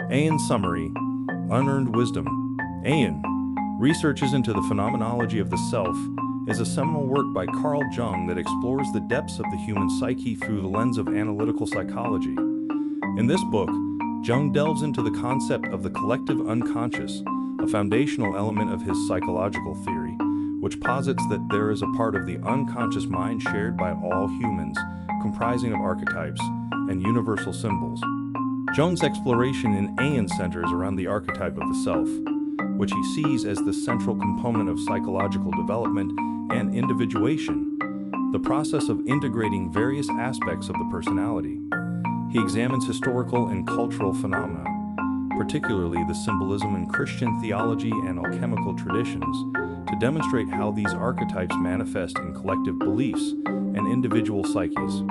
Aion Summary, Unearned Wisdom. Aion, Researches into the Phenomenology of the Self, is a seminal work by Carl Jung that explores the depths of the human psyche through the lens of analytical psychology. In this book, Jung delves into the concept of the collective unconscious, a foundational element of his psychological theory, which posits that there is a part of the unconscious mind shared by all humans, comprising of archetypes and universal symbols. Jung's exploration in Aion centers around the archetype of the self, which he sees as the central component of psychological development and individuation, the process of integrating various aspects of the personality. He examines historical and cultural phenomena, particularly the symbolism in Christian theology and alchemical traditions, to demonstrate how these archetypes manifest in collective beliefs and individual psyches.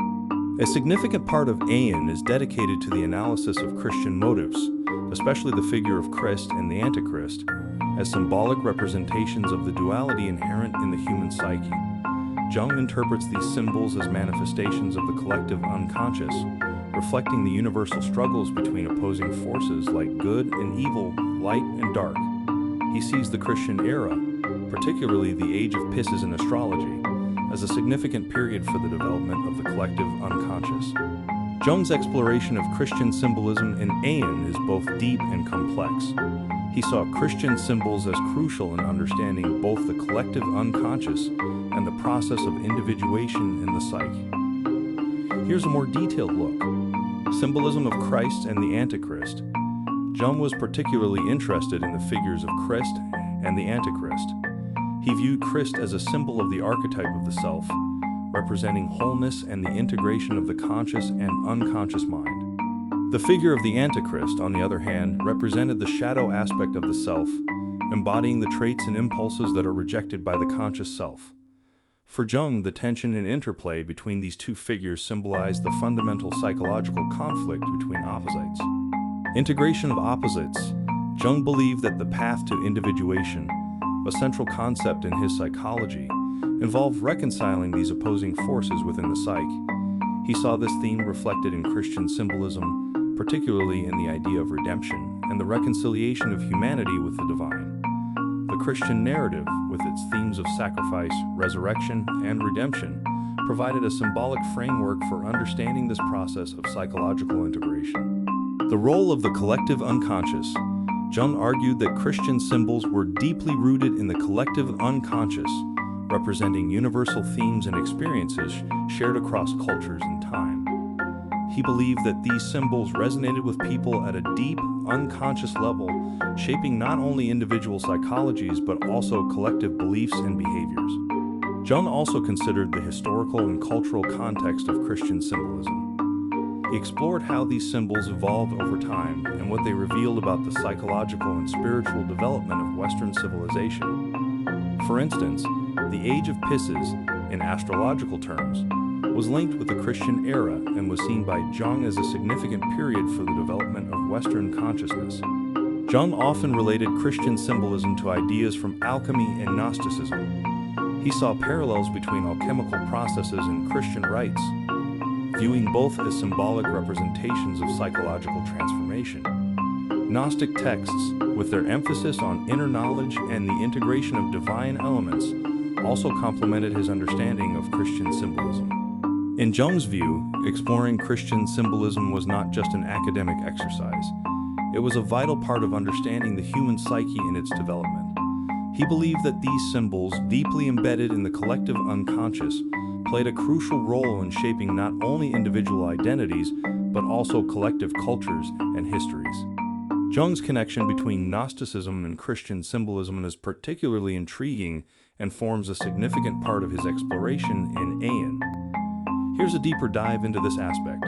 A significant part of Aion is dedicated to the analysis of Christian motives, especially the figure of Christ and the Antichrist, as symbolic representations of the duality inherent in the human psyche. Jung interprets these symbols as manifestations of the collective unconscious, reflecting the universal struggles between opposing forces like good and evil, light and dark. He sees the Christian era, particularly the age of Pisces in astrology, as a significant period for the development of the collective unconscious. Jung's exploration of Christian symbolism in Aion is both deep and complex. He saw Christian symbols as crucial in understanding both the collective unconscious and the process of individuation in the psyche. Here's a more detailed look. Symbolism of Christ and the Antichrist. Jung was particularly interested in the figures of Christ and the Antichrist. He viewed Christ as a symbol of the archetype of the self, representing wholeness and the integration of the conscious and unconscious mind. The figure of the Antichrist, on the other hand, represented the shadow aspect of the self, embodying the traits and impulses that are rejected by the conscious self. For Jung, the tension and interplay between these two figures symbolized the fundamental psychological conflict between opposites. Integration of opposites. Jung believed that the path to individuation, a central concept in his psychology, involved reconciling these opposing forces within the psyche. He saw this theme reflected in Christian symbolism, particularly in the idea of redemption and the reconciliation of humanity with the divine. The Christian narrative, with its themes of sacrifice, resurrection, and redemption, provided a symbolic framework for understanding this process of psychological integration. The role of the collective unconscious. Jung argued that Christian symbols were deeply rooted in the collective unconscious, representing universal themes and experiences shared across cultures and time. He believed that these symbols resonated with people at a deep, unconscious level, shaping not only individual psychologies but also collective beliefs and behaviors. Jung also considered the historical and cultural context of Christian symbolism. He explored how these symbols evolved over time and what they revealed about the psychological and spiritual development of Western civilization. For instance, the age of Pisces, in astrological terms, was linked with the Christian era and was seen by Jung as a significant period for the development of Western consciousness. Jung often related Christian symbolism to ideas from alchemy and Gnosticism. He saw parallels between alchemical processes and Christian rites, viewing both as symbolic representations of psychological transformation. Gnostic texts, with their emphasis on inner knowledge and the integration of divine elements, also complemented his understanding of Christian symbolism. In Jung's view, exploring Christian symbolism was not just an academic exercise. It was a vital part of understanding the human psyche in its development. He believed that these symbols, deeply embedded in the collective unconscious, played a crucial role in shaping not only individual identities, but also collective cultures and histories. Jung's connection between Gnosticism and Christian symbolism is particularly intriguing and forms a significant part of his exploration in Aion. Here's a deeper dive into this aspect.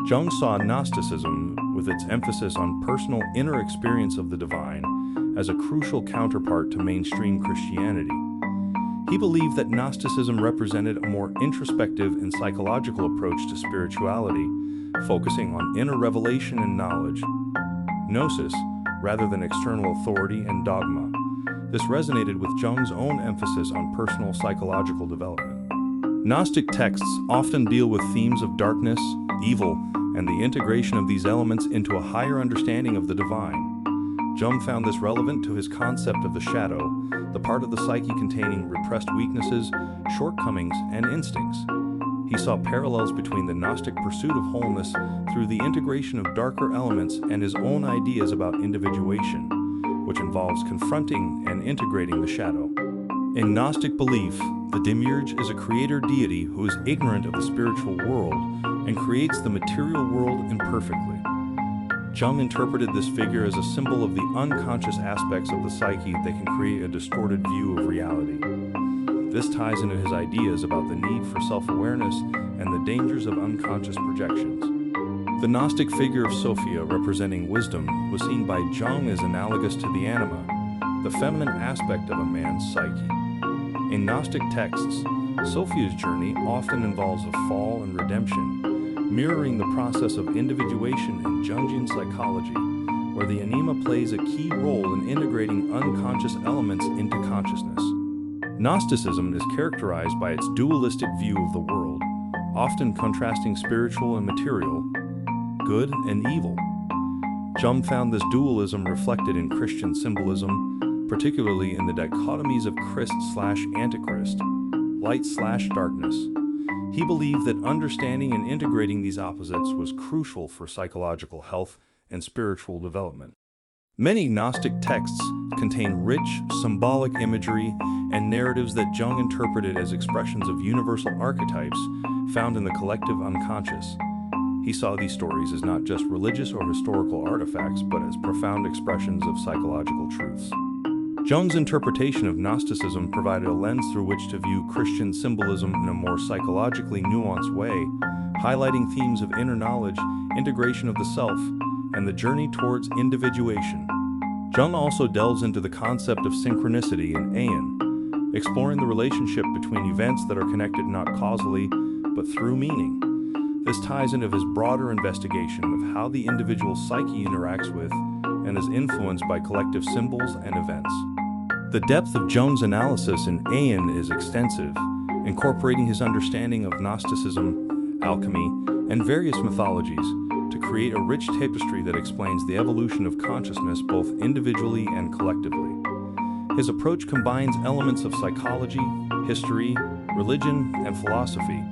Jung saw Gnosticism, with its emphasis on personal inner experience of the divine, as a crucial counterpart to mainstream Christianity. He believed that Gnosticism represented a more introspective and psychological approach to spirituality, focusing on inner revelation and knowledge. Gnosis, rather than external authority and dogma. This resonated with Jung's own emphasis on personal psychological development. Gnostic texts often deal with themes of darkness, evil, and the integration of these elements into a higher understanding of the divine. Jung found this relevant to his concept of the shadow, the part of the psyche containing repressed weaknesses, shortcomings, and instincts. He saw parallels between the Gnostic pursuit of wholeness through the integration of darker elements and his own ideas about individuation, which involves confronting and integrating the shadow. In Gnostic belief, the demiurge is a creator deity who is ignorant of the spiritual world and creates the material world imperfectly. Jung interpreted this figure as a symbol of the unconscious aspects of the psyche that can create a distorted view of reality. This ties into his ideas about the need for self-awareness and the dangers of unconscious projections. The Gnostic figure of Sophia, representing wisdom, was seen by Jung as analogous to the anima, the feminine aspect of a man's psyche. In Gnostic texts, Sophia's journey often involves a fall and redemption, mirroring the process of individuation in Jungian psychology, where the anima plays a key role in integrating unconscious elements into consciousness. Gnosticism is characterized by its dualistic view of the world, often contrasting spiritual and material, good and evil. Jung found this dualism reflected in Christian symbolism, particularly in the dichotomies of Christ/Antichrist, light/darkness. He believed that understanding and integrating these opposites was crucial for psychological health and spiritual development. Many Gnostic texts contain rich, symbolic imagery and narratives that Jung interpreted as expressions of universal archetypes found in the collective unconscious. He saw these stories as not just religious or historical artifacts, but as profound expressions of psychological truths. Jung's interpretation of Gnosticism provided a lens through which to view Christian symbolism in a more psychologically nuanced way, highlighting themes of inner knowledge, integration of the self, and the journey towards individuation. Jung also delves into the concept of synchronicity in Aion, exploring the relationship between events that are connected not causally, but through meaning. This ties into his broader investigation of how the individual psyche interacts with and is influenced by collective symbols and events. The depth of Jung's analysis in Aion is extensive, incorporating his understanding of Gnosticism, alchemy, and various mythologies to create a rich tapestry that explains the evolution of consciousness both individually and collectively. His approach combines elements of psychology, history, religion, and philosophy,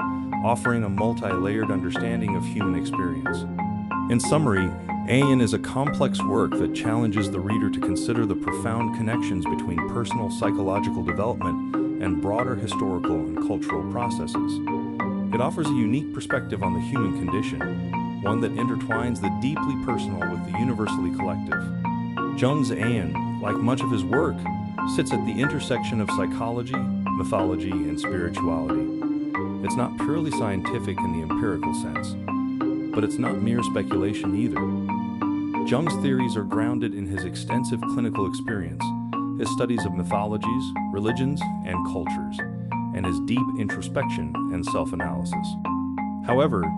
offering a multi-layered understanding of human experience. In summary, Aion is a complex work that challenges the reader to consider the profound connections between personal psychological development and broader historical and cultural processes. It offers a unique perspective on the human condition, one that intertwines the deeply personal with the universally collective. Jung's Aion, like much of his work, sits at the intersection of psychology, mythology, and spirituality. It's not purely scientific in the empirical sense, but it's not mere speculation either. Jung's theories are grounded in his extensive clinical experience, his studies of mythologies, religions, and cultures, and his deep introspection and self-analysis. However,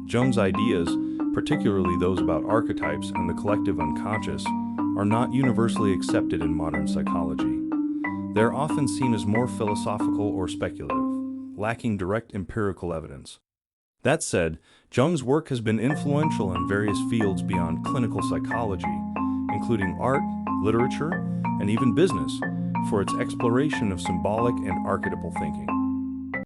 Jung's ideas, particularly those about archetypes and the collective unconscious, are not universally accepted in modern psychology. They're often seen as more philosophical or speculative, lacking direct empirical evidence. That said, Jung's work has been influential in various fields beyond clinical psychology, including art, literature, and even business, for its exploration of symbolic and archetypal thinking.